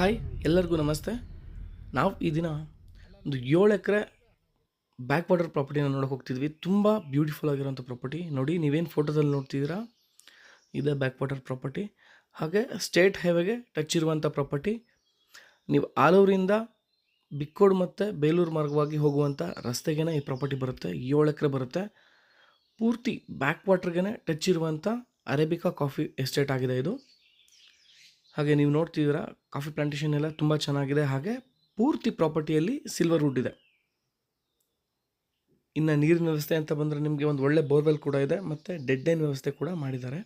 Hi ಎಲ್ಲರಿಗೂ ನಮಸ್ತೆ. ನಾವು ಈ ದಿನ ಒಂದು 7 ಎಕರೆ ಬ್ಯಾಕ್ ವಾಟರ್ ಪ್ರಾಪರ್ಟಿನ ನೋಡೋಕೆ ಹೋಗ್ತಿದ್ವಿ. ತುಂಬ ಬ್ಯೂಟಿಫುಲ್ ಆಗಿರೋಂಥ ಪ್ರಾಪರ್ಟಿ. ನೋಡಿ, ನೀವೇನು ಫೋಟೋದಲ್ಲಿ ನೋಡ್ತಿದ್ದೀರಾ ಇದೇ ಬ್ಯಾಕ್ ವಾಟರ್ ಪ್ರಾಪರ್ಟಿ. ಹಾಗೆ ಸ್ಟೇಟ್ ಹೈವೇಗೆ ಟಚ್ ಇರುವಂಥ ಪ್ರಾಪರ್ಟಿ. ನೀವು ಆಲೂರಿಂದ ಬಿಕ್ಕೋಡ್ ಮತ್ತು ಬೇಲೂರು ಮಾರ್ಗವಾಗಿ ಹೋಗುವಂಥ ರಸ್ತೆಗೇ ಈ ಪ್ರಾಪರ್ಟಿ ಬರುತ್ತೆ. 7 ಎಕರೆ ಬರುತ್ತೆ. ಪೂರ್ತಿ ಬ್ಯಾಕ್ ವಾಟರ್ಗೆ ಟಚ್ ಇರುವಂಥ ಅರೇಬಿಕಾ ಕಾಫಿ ಎಸ್ಟೇಟ್ ಆಗಿದೆ ಇದು. ಹಾಗೆ ನೀವು ನೋಡ್ತಿದ್ದೀರಾ, ಕಾಫಿ ಪ್ಲಾಂಟೇಶನ್ ಎಲ್ಲ ತುಂಬ ಚೆನ್ನಾಗಿದೆ. ಹಾಗೆ ಪೂರ್ತಿ ಪ್ರಾಪರ್ಟಿಯಲ್ಲಿ ಸಿಲ್ವರ್ ವುಡ್ ಇದೆ. ಇನ್ನು ನೀರಿನ ವ್ಯವಸ್ಥೆ ಅಂತ ಬಂದರೆ ನಿಮಗೆ ಒಂದು ಒಳ್ಳೆ ಬೋರ್ವೆಲ್ ಕೂಡ ಇದೆ ಮತ್ತು ಡೆಡ್ ಲೈನ್ ವ್ಯವಸ್ಥೆ ಕೂಡ ಮಾಡಿದ್ದಾರೆ.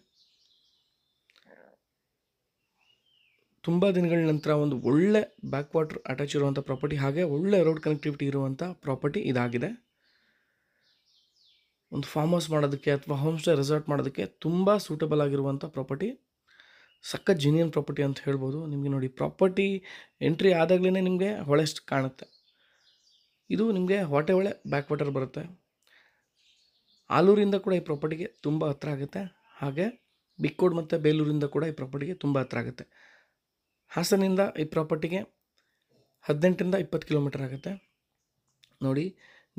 ತುಂಬ ದಿನಗಳ ನಂತರ ಒಂದು ಒಳ್ಳೆ ಬ್ಯಾಕ್ ವಾಟರ್ ಅಟ್ಯಾಚ್ ಇರುವಂಥ ಪ್ರಾಪರ್ಟಿ, ಹಾಗೆ ಒಳ್ಳೆ ರೋಡ್ ಕನೆಕ್ಟಿವಿಟಿ ಇರುವಂಥ ಪ್ರಾಪರ್ಟಿ ಇದಾಗಿದೆ. ಒಂದು ಫಾರ್ಮ್ ಹೌಸ್ ಮಾಡೋದಕ್ಕೆ ಅಥವಾ ಹೋಮ್ ಸ್ಟೇ ರೆಸಾರ್ಟ್ ಮಾಡೋದಕ್ಕೆ ತುಂಬ ಸೂಟಬಲ್ ಆಗಿರುವಂಥ ಪ್ರಾಪರ್ಟಿ. ಸಖತ್ ಜಿನಿಯನ್ ಪ್ರಾಪರ್ಟಿ ಅಂತ ಹೇಳ್ಬೋದು. ನಿಮಗೆ ನೋಡಿ, ಪ್ರಾಪರ್ಟಿ ಎಂಟ್ರಿ ಆದಾಗಲೇ ನಿಮಗೆ ಹೊಳೆಷ್ಟು ಕಾಣುತ್ತೆ. ಇದು ನಿಮಗೆ ಹೊಳೆ ಬ್ಯಾಕ್ ವಾಟರ್ ಬರುತ್ತೆ. ಆಲೂರಿಂದ ಕೂಡ ಈ ಪ್ರಾಪರ್ಟಿಗೆ ತುಂಬ ಹತ್ರ ಆಗುತ್ತೆ. ಹಾಗೆ ಬಿಕ್ಕೋಡ್ ಮತ್ತು ಬೇಲೂರಿಂದ ಕೂಡ ಈ ಪ್ರಾಪರ್ಟಿಗೆ ತುಂಬ ಹತ್ರ ಆಗುತ್ತೆ. ಹಾಸನಿಂದ ಈ ಪ್ರಾಪರ್ಟಿಗೆ 18ರಿಂದ 20 ಕಿಲೋಮೀಟರ್ ಆಗುತ್ತೆ. ನೋಡಿ,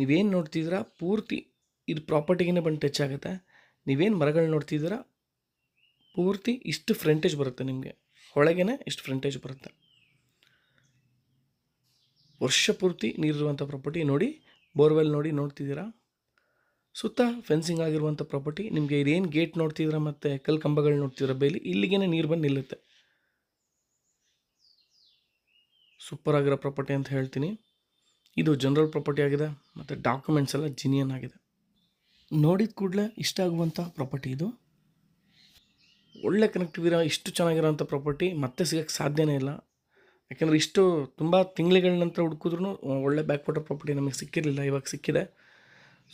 ನೀವೇನು ನೋಡ್ತಿದ್ದೀರಾ ಪೂರ್ತಿ ಇದು ಪ್ರಾಪರ್ಟಿಗೆ ಬಂದು ಟಚ್ ಆಗುತ್ತೆ. ನೀವೇನು ಮರಗಳು ನೋಡ್ತಿದ್ದೀರಾ ಪೂರ್ತಿ ಇಷ್ಟು ಫ್ರಂಟೇಜ್ ಬರುತ್ತೆ. ನಿಮಗೆ ಹೊಳಗೇ ಇಷ್ಟು ಫ್ರಂಟೇಜ್ ಬರುತ್ತೆ. ವರ್ಷ ಪೂರ್ತಿ ನೀರಿರುವಂಥ ಪ್ರಾಪರ್ಟಿ. ನೋಡಿ, ಬೋರ್ವೆಲ್ ನೋಡ್ತಿದ್ದೀರಾ, ಸುತ್ತ ಫೆನ್ಸಿಂಗ್ ಆಗಿರುವಂಥ ಪ್ರಾಪರ್ಟಿ. ನಿಮಗೆ ಇದೇನು ಗೇಟ್ ನೋಡ್ತಿದ್ದೀರಾ ಮತ್ತು ಕಲ್ಲು ಕಂಬಗಳು ನೋಡ್ತಿದ್ದೀರಾ ಬೇಲಿ, ಇಲ್ಲಿಗೇ ನೀರು ಬಂದು ನಿಲ್ಲುತ್ತೆ. ಸೂಪರ್ ಆಗಿರೋ ಪ್ರಾಪರ್ಟಿ ಅಂತ ಹೇಳ್ತೀನಿ. ಇದು ಜನರಲ್ ಪ್ರಾಪರ್ಟಿ ಆಗಿದೆ ಮತ್ತು ಡಾಕ್ಯುಮೆಂಟ್ಸ್ ಎಲ್ಲ ಜಿನಿಯನ್ ಆಗಿದೆ. ನೋಡಿದ ಕೂಡಲೇ ಇಷ್ಟ ಆಗುವಂಥ ಪ್ರಾಪರ್ಟಿ ಇದು. ಒಳ್ಳೆ ಕನೆಕ್ಟಿವ್ ಇಷ್ಟು ಚೆನ್ನಾಗಿರೋಂಥ ಪ್ರಾಪರ್ಟಿ ಮತ್ತೆ ಸಿಗೋಕ್ಕೆ ಸಾಧ್ಯನೇ ಇಲ್ಲ. ಯಾಕೆಂದರೆ ಇಷ್ಟು ತುಂಬ ತಿಂಗಳ ನಂತರ ಹುಡುಕಿದ್ರೂ ಒಳ್ಳೆ ಬ್ಯಾಕ್ ವಾಟರ್ ಪ್ರಾಪರ್ಟಿ ನಮಗೆ ಸಿಕ್ಕಿರಲಿಲ್ಲ, ಇವಾಗ ಸಿಕ್ಕಿದೆ.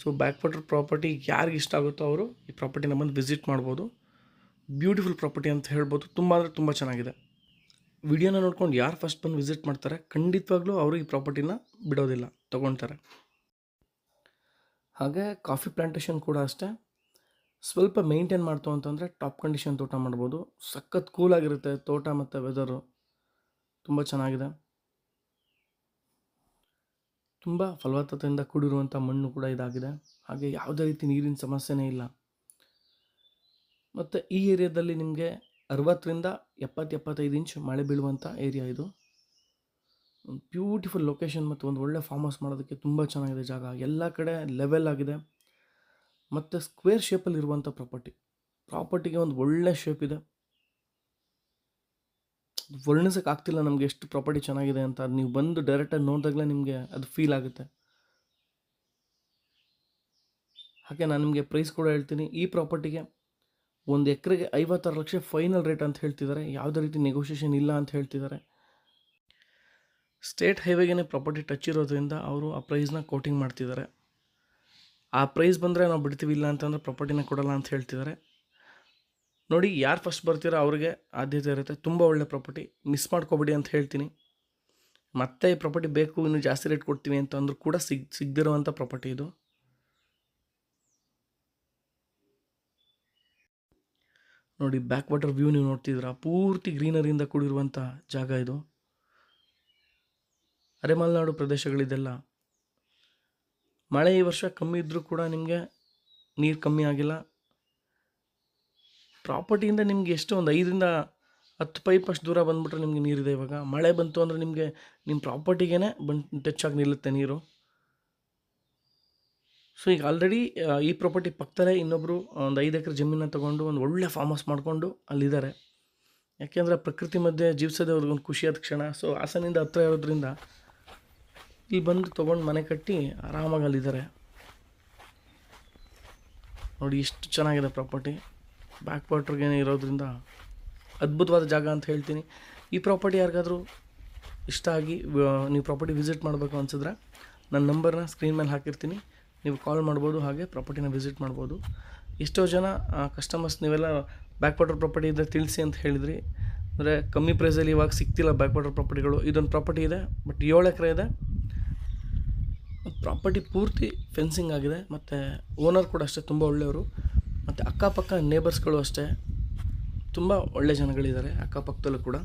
ಸೊ ಬ್ಯಾಕ್ ವಾಟರ್ ಪ್ರಾಪರ್ಟಿ ಯಾರಿಗೆ ಇಷ್ಟ ಆಗುತ್ತೋ ಅವರು ಈ ಪ್ರಾಪರ್ಟಿನ ಬಂದು ವಿಸಿಟ್ ಮಾಡ್ಬೋದು. ಬ್ಯೂಟಿಫುಲ್ ಪ್ರಾಪರ್ಟಿ ಅಂತ ಹೇಳ್ಬೋದು. ತುಂಬ ಅಂದರೆ ತುಂಬ ಚೆನ್ನಾಗಿದೆ. ವಿಡಿಯೋನ ನೋಡ್ಕೊಂಡು ಯಾರು ಫಸ್ಟ್ ಬಂದು ವಿಸಿಟ್ ಮಾಡ್ತಾರೆ ಖಂಡಿತವಾಗ್ಲೂ ಅವರು ಈ ಪ್ರಾಪರ್ಟಿನ ಬಿಡೋದಿಲ್ಲ, ತೊಗೊಳ್ತಾರೆ. ಹಾಗೆ ಕಾಫಿ ಪ್ಲಾಂಟೇಶನ್ ಕೂಡ ಅಷ್ಟೇ. ಸ್ವಲ್ಪ ಮೇಂಟೈನ್ ಮಾಡ್ತು ಅಂತಂದರೆ ಟಾಪ್ ಕಂಡೀಷನ್ ತೋಟ ಮಾಡ್ಬೋದು. ಸಖತ್ ಕೂಲಾಗಿರುತ್ತೆ ತೋಟ ಮತ್ತು ವೆದರು. ತುಂಬ ಚೆನ್ನಾಗಿದೆ. ತುಂಬ ಫಲವತ್ತತೆಯಿಂದ ಕೂಡಿರುವಂಥ ಮಣ್ಣು ಕೂಡ ಇದಾಗಿದೆ. ಹಾಗೆ ಯಾವುದೇ ರೀತಿ ನೀರಿನ ಸಮಸ್ಯೆನೇ ಇಲ್ಲ. ಮತ್ತು ಈ ಏರಿಯಾದಲ್ಲಿ ನಿಮಗೆ 60ರಿಂದ 70-75 ಇಂಚ್ ಮಳೆ ಬೀಳುವಂಥ ಏರಿಯಾ ಇದು. ಬ್ಯೂಟಿಫುಲ್ ಲೊಕೇಶನ್ ಮತ್ತು ಒಂದು ಒಳ್ಳೆ ಫಾರ್ಮ್ ಹೌಸ್ ಮಾಡೋದಕ್ಕೆ ತುಂಬ ಚೆನ್ನಾಗಿದೆ ಜಾಗ. ಎಲ್ಲ ಕಡೆ ಲೆವೆಲ್ ಆಗಿದೆ ಮತ್ತು ಸ್ಕ್ವೇರ್ ಶೇಪಲ್ಲಿ ಇರುವಂಥ ಪ್ರಾಪರ್ಟಿಗೆ ಒಂದು ಒಳ್ಳೆ ಶೇಪ್ ಇದೆ. ವರ್ಣಿಸೋಕೆ ಆಗ್ತಿಲ್ಲ ನಮಗೆ ಎಷ್ಟು ಪ್ರಾಪರ್ಟಿ ಚೆನ್ನಾಗಿದೆ ಅಂತ. ನೀವು ಬಂದು ಡೈರೆಕ್ಟಾಗಿ ನೋಡಿದಾಗಲೇ ನಿಮಗೆ ಅದು ಫೀಲ್ ಆಗುತ್ತೆ. ಹಾಗೆ ನಾನು ನಿಮಗೆ ಪ್ರೈಸ್ ಕೂಡ ಹೇಳ್ತೀನಿ. ಈ ಪ್ರಾಪರ್ಟಿಗೆ 1 ಎಕರೆಗೆ 56 ಲಕ್ಷ ಫೈನಲ್ ರೇಟ್ ಅಂತ ಹೇಳ್ತಿದ್ದಾರೆ. ಯಾವುದೇ ರೀತಿ ನೆಗೋಷಿಯೇಷನ್ ಇಲ್ಲ ಅಂತ ಹೇಳ್ತಿದ್ದಾರೆ. ಸ್ಟೇಟ್ ಹೈವೇಗೇ ಪ್ರಾಪರ್ಟಿ ಟಚ್ ಇರೋದ್ರಿಂದ ಅವರು ಆ ಪ್ರೈಸ್ನ ಕೋಟಿಂಗ್ ಮಾಡ್ತಿದ್ದಾರೆ. ಆ ಪ್ರೈಸ್ ಬಂದರೆ ನಾವು ಬಿಡ್ತೀವಿ, ಇಲ್ಲ ಅಂತಂದರೆ ಪ್ರಾಪರ್ಟಿನ ಕೊಡಲ್ಲ ಅಂತ ಹೇಳ್ತಿದ್ದಾರೆ. ನೋಡಿ, ಯಾರು ಫಸ್ಟ್ ಬರ್ತೀರೋ ಅವ್ರಿಗೆ ಆದ್ಯತೆ ಇರುತ್ತೆ. ತುಂಬ ಒಳ್ಳೆ ಪ್ರಾಪರ್ಟಿ, ಮಿಸ್ ಮಾಡ್ಕೊಬೇಡಿ ಅಂತ ಹೇಳ್ತೀನಿ. ಮತ್ತೆ ಈ ಪ್ರಾಪರ್ಟಿ ಬೇಕು, ಇನ್ನೂ ಜಾಸ್ತಿ ರೇಟ್ ಕೊಡ್ತೀವಿ ಅಂತಂದ್ರೂ ಕೂಡ ಸಿಗದಿರುವಂಥ ಪ್ರಾಪರ್ಟಿ ಇದು. ನೋಡಿ, ಬ್ಯಾಕ್ ವಾಟರ್ ವ್ಯೂ ನೀವು ನೋಡ್ತಿದ್ದೀರಾ, ಪೂರ್ತಿ ಗ್ರೀನರಿಯಿಂದ ಕೂಡಿರುವಂಥ ಜಾಗ ಇದು. ಅರೆಮಲೆನಾಡು ಪ್ರದೇಶಗಳಿದೆಲ್ಲ. ಮಳೆ ಈ ವರ್ಷ ಕಮ್ಮಿ ಇದ್ದರೂ ಕೂಡ ನಿಮಗೆ ನೀರು ಕಮ್ಮಿ ಆಗಿಲ್ಲ. ಪ್ರಾಪರ್ಟಿಯಿಂದ ನಿಮಗೆ ಎಷ್ಟು ಒಂದು 5ರಿಂದ 10 ಪೈಪ್ ಅಷ್ಟು ದೂರ ಬಂದುಬಿಟ್ರೆ ನಿಮಗೆ ನೀರಿದೆ. ಇವಾಗ ಮಳೆ ಬಂತು ಅಂದರೆ ನಿಮಗೆ ನಿಮ್ಮ ಪ್ರಾಪರ್ಟಿಗೇ ಬಂದು ಟಚ್ ಆಗಿ ನಿಲ್ಲುತ್ತೆ ನೀರು. ಸೊ ಈಗ ಆಲ್ರೆಡಿ ಈ ಪ್ರಾಪರ್ಟಿ ಪಕ್ಕದಲ್ಲೇ ಇನ್ನೊಬ್ಬರು ಒಂದು 5 ಎಕರೆ ಜಮೀನನ್ನ ತೊಗೊಂಡು ಒಂದು ಒಳ್ಳೆ ಫಾರ್ಮ್ ಹೌಸ್ ಮಾಡಿಕೊಂಡು ಅಲ್ಲಿದ್ದಾರೆ. ಯಾಕೆಂದರೆ ಪ್ರಕೃತಿ ಮಧ್ಯೆ ಜೀವಿಸೋದೇ ಅವ್ರಿಗೊಂದು ಖುಷಿಯಾದ ಕ್ಷಣ. ಸೊ ಹಾಸನಿಂದ ಹತ್ರ ಇರೋದ್ರಿಂದ ಇಲ್ಲಿ ಬಂದು ತೊಗೊಂಡು ಮನೆ ಕಟ್ಟಿ ಆರಾಮಾಗಿ ಅಲ್ಲಿದ್ದಾರೆ. ನೋಡಿ, ಎಷ್ಟು ಚೆನ್ನಾಗಿದೆ ಪ್ರಾಪರ್ಟಿ. ಬ್ಯಾಕ್ ವಾಟರ್ಗೆ ಇರೋದ್ರಿಂದ ಅದ್ಭುತವಾದ ಜಾಗ ಅಂತ ಹೇಳ್ತೀನಿ. ಈ ಪ್ರಾಪರ್ಟಿ ಯಾರಿಗಾದರೂ ಇಷ್ಟ ಆಗಿ ನೀವು ಪ್ರಾಪರ್ಟಿ ವಿಸಿಟ್ ಮಾಡಬೇಕು ಅನಿಸಿದ್ರೆ ನನ್ನ ನಂಬರ್ನ ಸ್ಕ್ರೀನ್ ಮೇಲೆ ಹಾಕಿರ್ತೀನಿ, ನೀವು ಕಾಲ್ ಮಾಡ್ಬೋದು. ಹಾಗೆ ಪ್ರಾಪರ್ಟಿನ ವಿಸಿಟ್ ಮಾಡ್ಬೋದು. ಎಷ್ಟೋ ಜನ ಕಸ್ಟಮರ್ಸ್ ನೀವೆಲ್ಲ ಬ್ಯಾಕ್ ವಾಟರ್ ಪ್ರಾಪರ್ಟಿ ಇದ್ದರೆ ತಿಳಿಸಿ ಅಂತ ಹೇಳಿದ್ರಿ. ಅಂದರೆ ಕಮ್ಮಿ ಪ್ರೈಸಲ್ಲಿ ಇವಾಗ ಸಿಗ್ತಿಲ್ಲ ಬ್ಯಾಕ್ ವಾಟರ್ ಪ್ರಾಪರ್ಟಿಗಳು. ಇದೊಂದು ಪ್ರಾಪರ್ಟಿ ಇದೆ, ಬಟ್ 7 ಎಕರೆ ಇದೆ. ಪ್ರಾಪರ್ಟಿ ಪೂರ್ತಿ ಫೆನ್ಸಿಂಗ್ ಆಗಿದೆ ಮತ್ತು ಓನರ್ ಕೂಡ ಅಷ್ಟೇ ತುಂಬ ಒಳ್ಳೆಯವರು. ಮತ್ತು ಅಕ್ಕಪಕ್ಕ ನೇಬರ್ಸ್ಗಳು ಅಷ್ಟೇ ತುಂಬ ಒಳ್ಳೆ ಜನಗಳಿದ್ದಾರೆ ಅಕ್ಕಪಕ್ಕದಲ್ಲೂ ಕೂಡ.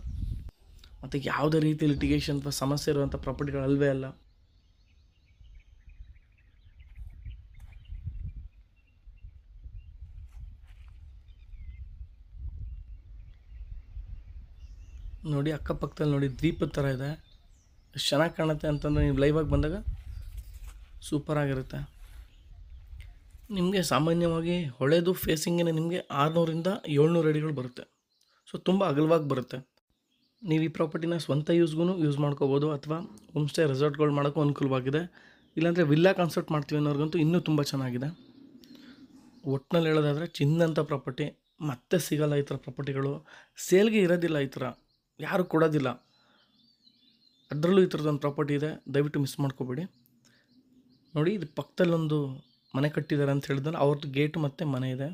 ಮತ್ತು ಯಾವುದೇ ರೀತಿ ಲಿಟಿಗೇಷನ್ ಅಥವಾ ಸಮಸ್ಯೆ ಇರುವಂಥ ಪ್ರಾಪರ್ಟಿಗಳಲ್ವೇ ಅಲ್ಲ. ನೋಡಿ ಅಕ್ಕಪಕ್ಕದಲ್ಲಿ ನೋಡಿ ದ್ವೀಪದ ಥರ ಇದೆ. ಎಷ್ಟು ಚೆನ್ನಾಗಿ ಕಾಣುತ್ತೆ ಅಂತಂದರೆ ನೀವು ಲೈವಾಗಿ ಬಂದಾಗ ಸೂಪರಾಗಿರುತ್ತೆ. ನಿಮಗೆ ಸಾಮಾನ್ಯವಾಗಿ ಹೊಳೆದು ಫೇಸಿಂಗೇ ನಿಮಗೆ 600ರಿಂದ 700 ಅಡಿಗಳು ಬರುತ್ತೆ. ಸೊ ತುಂಬ ಅಗಲವಾಗಿ ಬರುತ್ತೆ. ನೀವು ಈ ಪ್ರಾಪರ್ಟಿನ ಸ್ವಂತ ಯೂಸ್ಗೂ ಯೂಸ್ ಮಾಡ್ಕೋಬೋದು, ಅಥವಾ ಹೋಮ್ ಸ್ಟೇ ರೆಸಾರ್ಟ್ಗಳು ಮಾಡೋಕ್ಕೂ ಅನುಕೂಲವಾಗಿದೆ. ಇಲ್ಲಾಂದರೆ ವಿಲ್ಲಾ ಕಾನ್ಸೆಪ್ಟ್ ಮಾಡ್ತೀವಿ ಅನ್ನೋರಿಗಂತೂ ಇನ್ನೂ ತುಂಬ ಚೆನ್ನಾಗಿದೆ. ಒಟ್ಟಿನಲ್ಲಿ ಹೇಳೋದಾದರೆ ಚಿನ್ನಂಥ ಪ್ರಾಪರ್ಟಿ ಮತ್ತೆ ಸಿಗಲ್ಲ. ಈ ಥರ ಪ್ರಾಪರ್ಟಿಗಳು ಸೇಲ್ಗೆ ಇರೋದಿಲ್ಲ, ಈ ಥರ ಯಾರು ಕೊಡೋದಿಲ್ಲ. ಅದರಲ್ಲೂ ಈ ಥರದೊಂದು ಪ್ರಾಪರ್ಟಿ ಇದೆ, ದಯವಿಟ್ಟು ಮಿಸ್ ಮಾಡ್ಕೋಬೇಡಿ. ನೋಡಿ ಇದು ಪಕ್ಕದಲ್ಲೊಂದು ಮನೆ ಕಟ್ಟಿದ್ದಾರೆ ಅಂತ ಹೇಳಿದ್ರೆ ಅವ್ರದ್ದು ಗೇಟ್ ಮತ್ತು ಮನೆ ಇದೆ.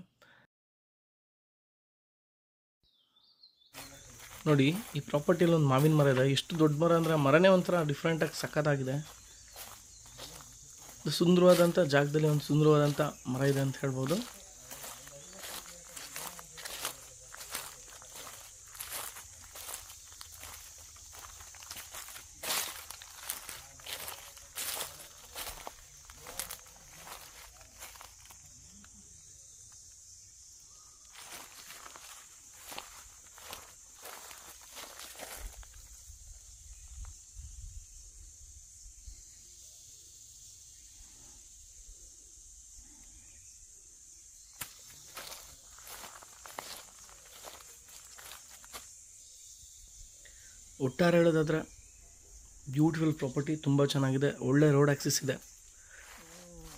ನೋಡಿ ಈ ಪ್ರಾಪರ್ಟಿಯಲ್ಲಿ ಒಂದು ಮಾವಿನ ಮರ ಇದೆ. ಎಷ್ಟು ದೊಡ್ಡ ಮರ ಅಂದರೆ ಮರನೇ ಒಂಥರ ಡಿಫ್ರೆಂಟಾಗಿ ಸಖತ್ತಾಗಿದೆ. ಸುಂದರವಾದಂಥ ಜಾಗದಲ್ಲಿ ಒಂದು ಸುಂದರವಾದಂಥ ಮರ ಇದೆ ಅಂತ ಹೇಳ್ಬೋದು. ಒಟ್ಟಾರೆ ಹೇಳೋದಾದರೆ ಬ್ಯೂಟಿಫುಲ್ ಪ್ರಾಪರ್ಟಿ, ತುಂಬ ಚೆನ್ನಾಗಿದೆ. ಒಳ್ಳೆ ರೋಡ್ ಆ್ಯಕ್ಸಿಸ್ ಇದೆ,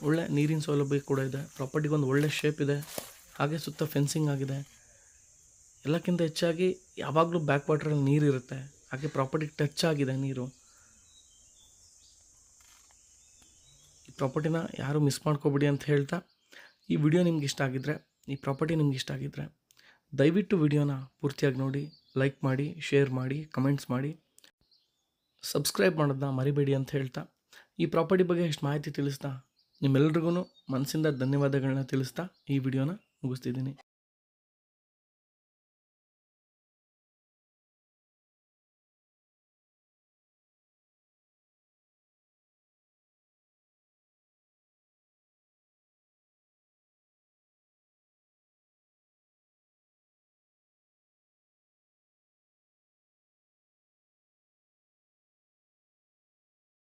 ಒಳ್ಳೆ ನೀರಿನ ಸೌಲಭ್ಯ ಕೂಡ ಇದೆ. ಪ್ರಾಪರ್ಟಿಗೊಂದು ಒಳ್ಳೆ ಶೇಪ್ ಇದೆ, ಹಾಗೆ ಸುತ್ತ ಫೆನ್ಸಿಂಗ್ ಆಗಿದೆ. ಎಲ್ಲಕ್ಕಿಂತ ಹೆಚ್ಚಾಗಿ ಯಾವಾಗಲೂ ಬ್ಯಾಕ್ ವಾಟ್ರಲ್ಲಿ ನೀರಿರುತ್ತೆ, ಹಾಗೆ ಪ್ರಾಪರ್ಟಿಗೆ ಟಚ್ ಆಗಿದೆ ನೀರು. ಈ ಪ್ರಾಪರ್ಟಿನ ಯಾರೂ ಮಿಸ್ ಮಾಡ್ಕೋಬೇಡಿ ಅಂತ ಹೇಳ್ತಾ, ಈ ವಿಡಿಯೋ ನಿಮ್ಗೆ ಇಷ್ಟ ಆಗಿದ್ದರೆ, ಈ ಪ್ರಾಪರ್ಟಿ ನಿಮ್ಗೆ ಇಷ್ಟ ಆಗಿದ್ದರೆ ದಯವಿಟ್ಟು ವಿಡಿಯೋನ ಪೂರ್ತಿಯಾಗಿ ನೋಡಿ, ಲೈಕ್ ಮಾಡಿ, ಶೇರ್ ಮಾಡಿ, ಕಮೆಂಟ್ಸ್ ಮಾಡಿ, ಸಬ್ಸ್ಕ್ರೈಬ್ ಮಾಡೋದನ್ನ ಮರಿಬೇಡಿ ಅಂತ ಹೇಳ್ತಾ, ಈ ಪ್ರಾಪರ್ಟಿ ಬಗ್ಗೆ ಎಷ್ಟು ಮಾಹಿತಿ ತಿಳಿಸ್ತಾ ನಿಮ್ಮೆಲ್ರಿಗೂ ಮನಸ್ಸಿಂದ ಧನ್ಯವಾದಗಳನ್ನ ತಿಳಿಸ್ತಾ ಈ ವಿಡಿಯೋನ ಮುಗಿಸ್ತಿದ್ದೀನಿ.